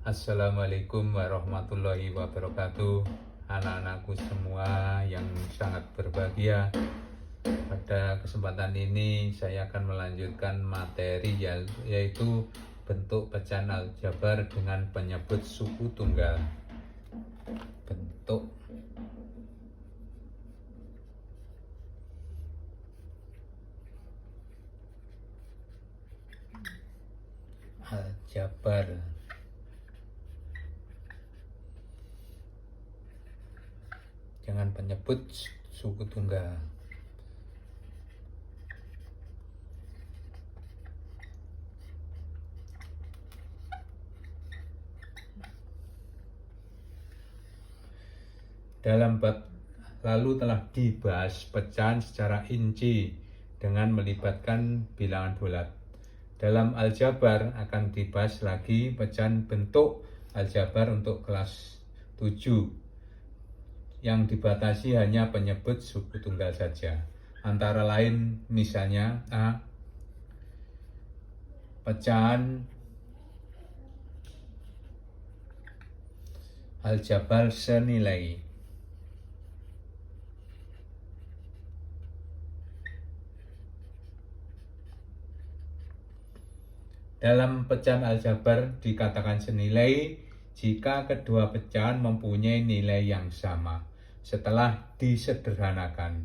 Assalamualaikum warahmatullahi wabarakatuh. Anak-anakku semua yang sangat berbahagia. Pada kesempatan ini saya akan melanjutkan materi yaitu bentuk pecahan aljabar dengan penyebut suku tunggal. Bentuk aljabar dengan penyebut suku tunggal. Dalam bab lalu telah dibahas pecahan secara rinci dengan melibatkan bilangan bulat. Dalam aljabar akan dibahas lagi pecahan bentuk aljabar untuk kelas 7 yang dibatasi hanya penyebut suku tunggal saja. Antara lain misalnya A. Pecahan aljabar senilai. Dalam pecahan aljabar dikatakan senilai jika kedua pecahan mempunyai nilai yang sama setelah disederhanakan.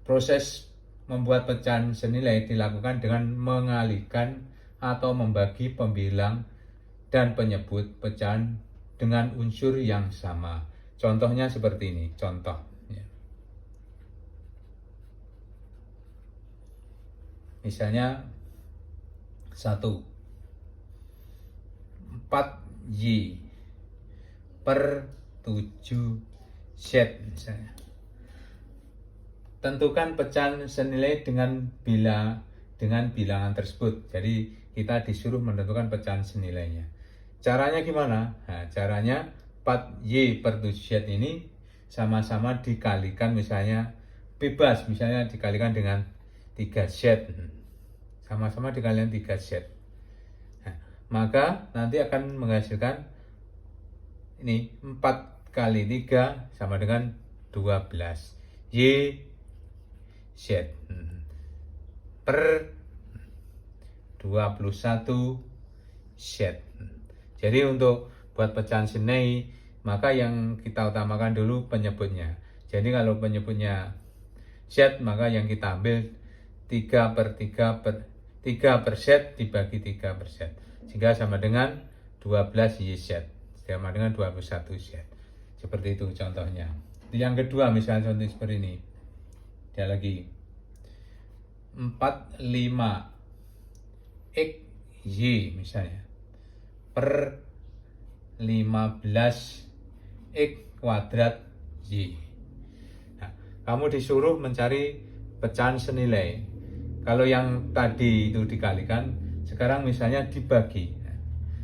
Proses membuat pecahan senilai dilakukan dengan mengalihkan atau membagi pembilang dan penyebut pecahan dengan unsur yang sama. Contohnya seperti ini, contoh. Misalnya 1. 4Y per 7Z misalnya. Tentukan pecahan senilai dengan bilangan tersebut. Jadi kita disuruh menentukan pecahan senilainya. Caranya gimana? Nah, caranya 4Y per 7Z ini sama-sama dikalikan, misalnya bebas, misalnya dikalikan dengan 3Z. Sama-sama dikalikan 3Z. Nah, maka nanti akan menghasilkan ini 4 kali 3 sama dengan 12 Y Z per 21 Z. Jadi untuk buat pecahan senilai maka yang kita utamakan dulu penyebutnya. Jadi kalau penyebutnya Z maka yang kita ambil 3 per Z dibagi 3 per Z sehingga sama dengan 12 YZ sama dengan 21 Z. Seperti itu contohnya. Yang kedua misalnya contoh seperti ini. Ada lagi 45 XY misalnya per 15 X kuadrat Y. Nah, kamu disuruh mencari pecahan senilai. Kalau yang tadi itu dikalikan, sekarang misalnya dibagi.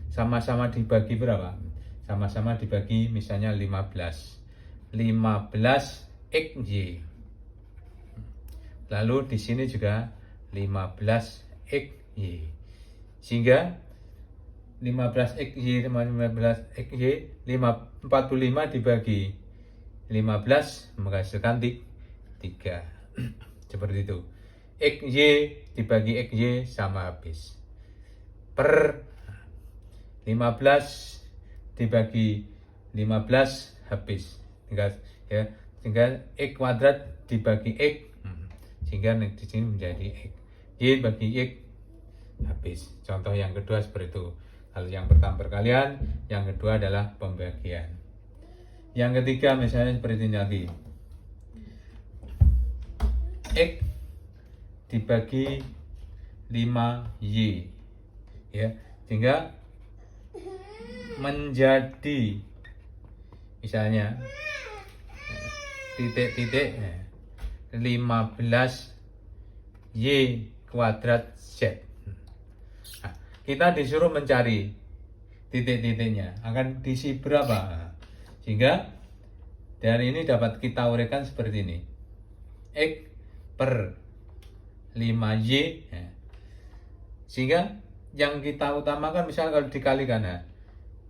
Sama-sama dibagi berapa? Sama-sama dibagi misalnya 15 XY. Lalu di sini juga 15 XY. Sehingga 15 XY sama 15 XY 45 dibagi 15 menghasilkan 3. Seperti itu. XY dibagi XY sama habis. Per 15 dibagi 15 habis. Tinggal X kuadrat dibagi X. Sehingga di sini menjadi X. Y bagi X habis. Contoh yang kedua seperti itu. Lalu yang pertama perkalian, yang kedua adalah pembagian. Yang ketiga misalnya seperti ini lagi. X dibagi 5Y. Ya, sehingga menjadi misalnya titik-titik 15 Y kuadrat Z. Nah, kita disuruh mencari titik-titiknya akan diisi berapa. Sehingga dari ini dapat kita uraikan seperti ini. X per 5Y. Sehingga yang kita utamakan misalnya kalau dikalikan,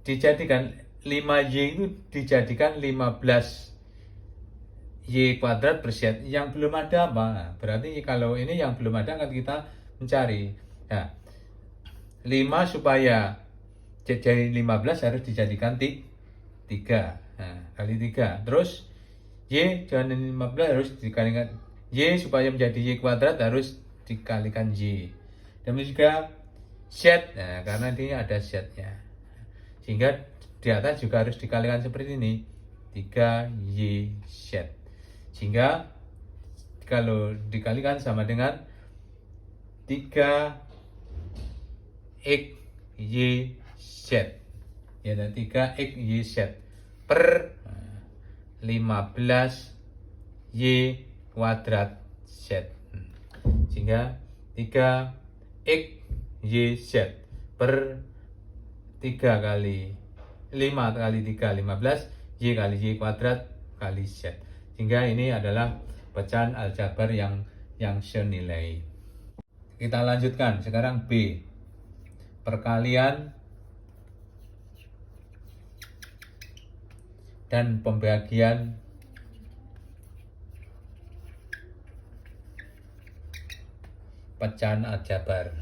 dijadikan 5Y itu dijadikan 15Y kuadrat per Z. Yang belum ada apa? Nah, berarti kalau ini yang belum ada kan kita mencari. Nah, 5 supaya jadi 15 harus dijadikan 3. Nah, kali 3. Terus Y jangan 15 harus dikalikan Y supaya menjadi Y kuadrat harus dikalikan Y. Demikian juga Z. Nah, karena ini ada Z-nya. Sehingga di atas juga harus dikalikan seperti ini. 3YZ. Sehingga kalau dikalikan sama dengan 3XYZ. Ya, 3XYZ per 15Y kuadrat Z. Sehingga 3XYZ per 3 kali 5 kali 3 15 Y kali Y kuadrat kali Z. Sehingga ini adalah pecahan aljabar yang senilai. Kita lanjutkan sekarang B. Perkalian dan pembagian pecahan aljabar.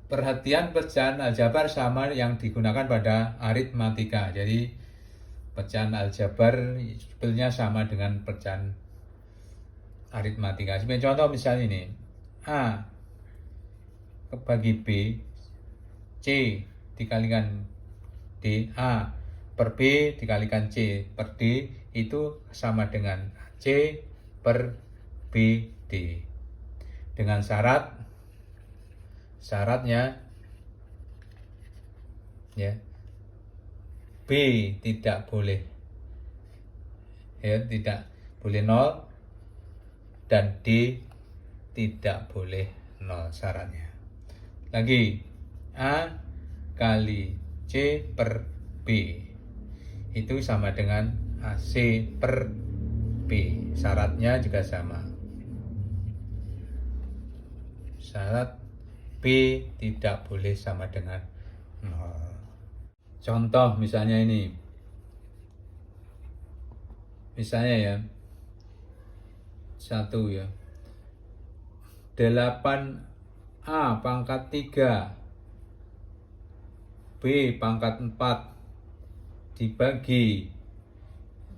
Perhatian, pecahan aljabar sama yang digunakan pada aritmatika. Jadi pecahan aljabar sebetulnya sama dengan pecahan aritmatika. Sebagai contoh misalnya ini, A bagi B, C dikalikan D, A per B dikalikan C per D itu sama dengan C per B D. Dengan syaratnya ya, B tidak boleh tidak boleh 0 dan D tidak boleh 0 syaratnya. Lagi, A kali C per B itu sama dengan AC per B. Syaratnya juga sama. Syarat B tidak boleh sama dengan 0. Contoh misalnya ini. Misalnya ya. 1 ya. 8A pangkat 3 B pangkat 4 dibagi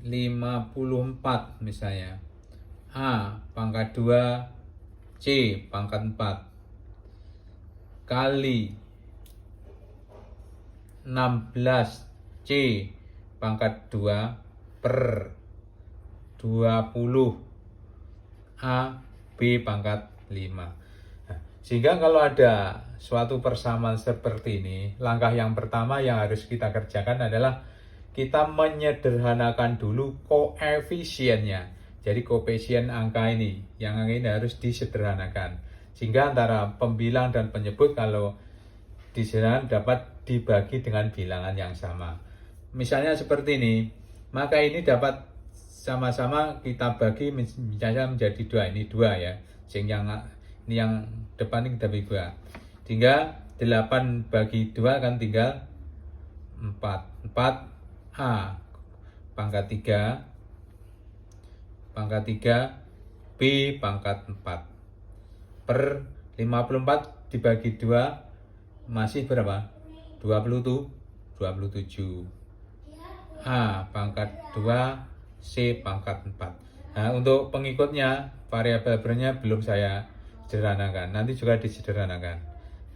54 misalnya. A pangkat 2 C pangkat 4 kali 16C pangkat 2 per 20 A B pangkat 5. Sehingga kalau ada suatu persamaan seperti ini, langkah yang pertama yang harus kita kerjakan adalah kita menyederhanakan dulu koefisiennya. Jadi koefisien angka ini, yang angka ini harus disederhanakan. Sehingga antara pembilang dan penyebut kalau disederhanakan dapat dibagi dengan bilangan yang sama. Misalnya seperti ini, maka ini dapat sama-sama kita bagi misalnya menjadi 2. Ini 2 ya. Sehingga ini yang depan ini kita bagi 2. Sehingga 8 bagi 2 kan tinggal 4. 4A pangkat 3 B pangkat 4 per 54 dibagi 2 masih berapa? 27. A pangkat 2 C pangkat 4. Nah, untuk pengikutnya variabel-variabelnya belum saya sederhanakan. Nanti juga disederhanakan.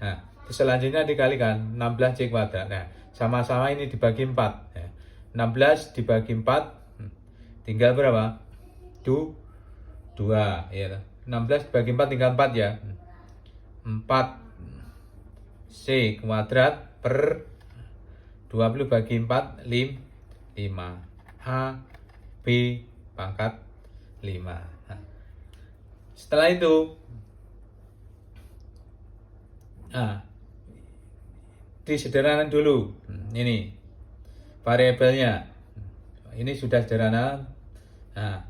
Nah, selanjutnya dikalikan 16C kuadrat. Nah, sama-sama ini dibagi 4. Nah, 16 dibagi 4 tinggal berapa? 2 ya. 16 dibagi 4 tinggal 4 ya. 4C kuadrat per 20 bagi 4 5 A B pangkat 5. Nah, setelah itu disederhanakan dulu. Ini variabelnya. Ini sudah sederhana. Nah,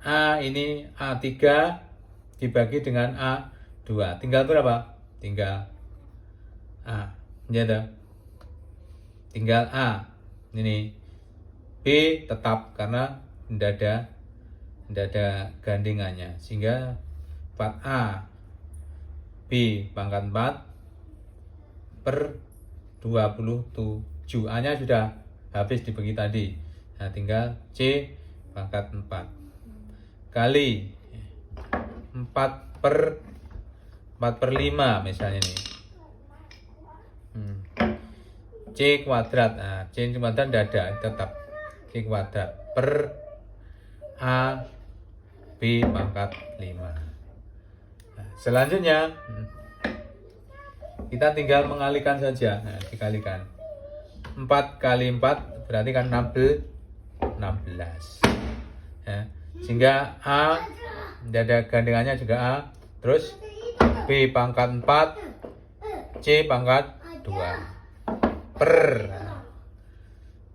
A ini A3 dibagi dengan A2. Tinggal berapa? Tinggal A. Ya dah. Tinggal A. Ini B tetap karena tidak ada gandengannya. Sehingga 4A B pangkat 4 per 27. A nya sudah habis dibagi tadi. Nah, tinggal C pangkat 4 kali 4 per 5 misalnya nih. C kuadrat. Nah, C kuadrat tidak ada, tetap C kuadrat per A B pangkat 5. Nah, selanjutnya kita tinggal mengalihkan saja. Nah, dikalikan 4 kali 4 berarti kan 16. Ya, sehingga A tidak ada gandengannya juga A. Terus B pangkat 4 C pangkat 2 per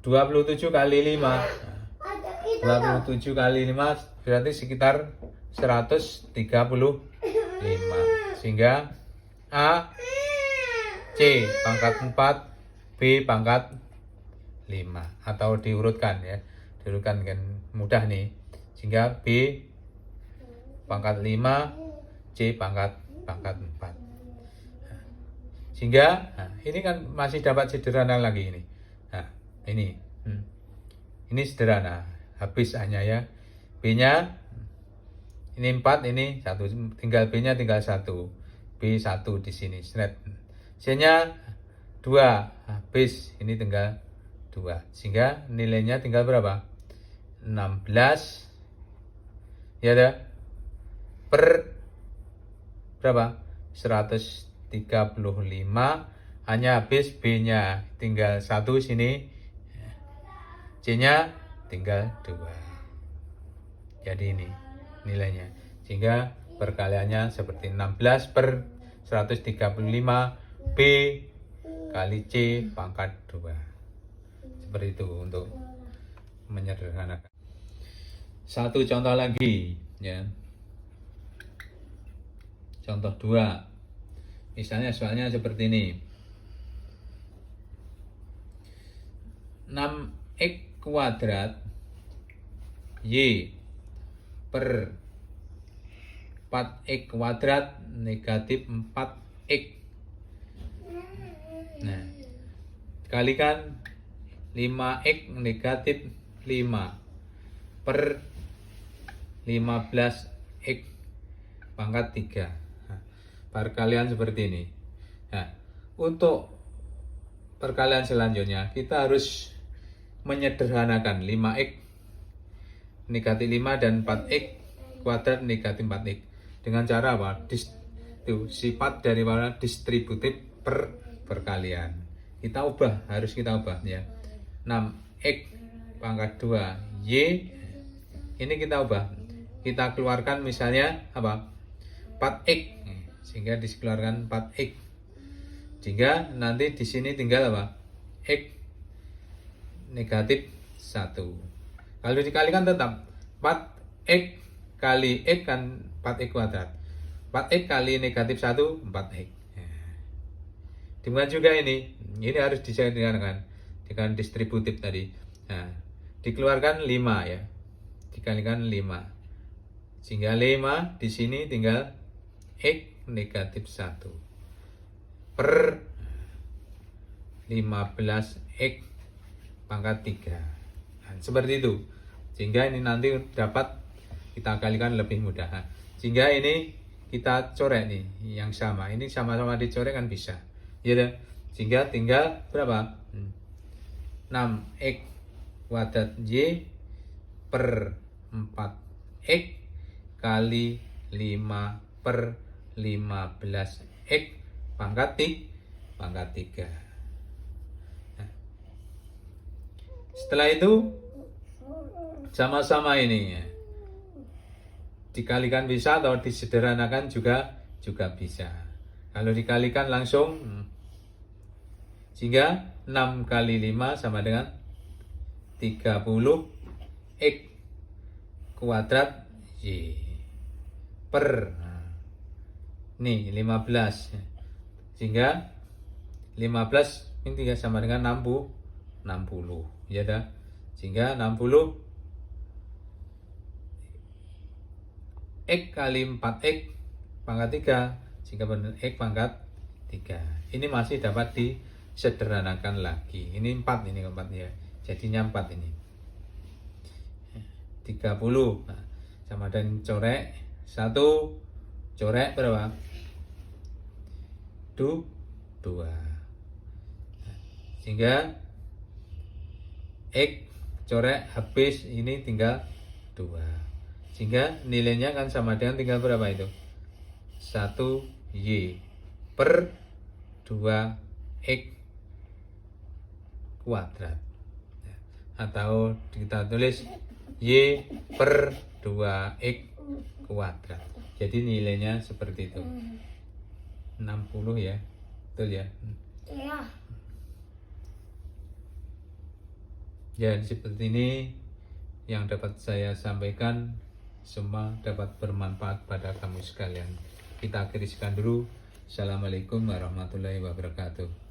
27 kali 5. 27 kali 5 berarti sekitar 135. Sehingga A C pangkat 4 B pangkat 5, atau diurutkan ya. Diurutkan kan mudah nih. Sehingga B pangkat 5 C pangkat 4. Sehingga ini kan masih dapat sederhana lagi ini. Nah, ini sederhana. Habis hanya ya. B-nya ini 4, ini 1. Tinggal B-nya tinggal 1. B1 di sini. C-nya 2. Habis ini tinggal 2. Sehingga nilainya tinggal berapa? 16. Ya dah. Per berapa? 135. Hanya habis B-nya tinggal 1 sini. C-nya tinggal 2. Jadi ini nilainya. Sehingga perkaliannya seperti 16 per 135 B kali C pangkat 2. Seperti itu untuk menyederhanakan. Satu contoh lagi ya. Contoh 2. Misalnya soalnya seperti ini. 6x kuadrat Y per 4x kuadrat negatif 4x. Nah, kalikan 5x negatif 5 per 15x pangkat 3. Perkalian seperti ini. Nah, untuk perkalian selanjutnya kita harus menyederhanakan 5x negatif 5 dan 4x kuadrat negatif 4x dengan cara apa? Sifat dari mana distributif per perkalian. Harus kita ubah ya. 6x pangkat 2 Y ini kita ubah. Kita keluarkan misalnya apa? 4x. Sehingga dikeluarkan 4x. Sehingga nanti di sini tinggal apa? X negatif 1. Kalau dikalikan tetap 4x kali x kan 4x kuadrat. 4x kali negatif 1 4x. Demikian juga ini harus disederhanakan dengan distributif tadi. Nah, dikeluarkan 5 ya. Dikalikan 5. Sehingga 5 di sini tinggal x negatif 1 per 15x pangkat 3. Nah, seperti itu. Sehingga ini nanti dapat kita kalikan lebih mudah. Nah, sehingga ini kita coret nih yang sama. Ini sama-sama dicoret kan bisa. Ya dah. Sehingga tinggal berapa? 6x kuadrat Y per 4x kali 5 per 15x pangkat 3. Nah, setelah itu sama-sama ini ya. Dikalikan bisa atau disederhanakan juga bisa. Kalau dikalikan langsung sehingga 6 kali 5 sama dengan 30x kuadrat Y per. Nah, nih 15. Sehingga 15 ini sama dengan 60. Ya dah. Sehingga 60 X kali 4X pangkat 3 sehingga benar X pangkat 3. Ini masih dapat disederhanakan lagi. Ini 4 ini keempat ya. Jadinya 4 ini. 30. Nah, sama dengan corek 1 corek berapa? 2. Sehingga X corek habis ini tinggal 2. Sehingga nilainya kan sama dengan tinggal berapa itu? 1Y per 2X kuadrat. Atau kita tulis Y per 2X kuadrat. Jadi nilainya seperti itu. 60 ya. Betul ya? Iya. Ya, seperti ini yang dapat saya sampaikan. Semua dapat bermanfaat pada kamu sekalian. Kita akhiri sekian dulu. Assalamualaikum warahmatullahi wabarakatuh.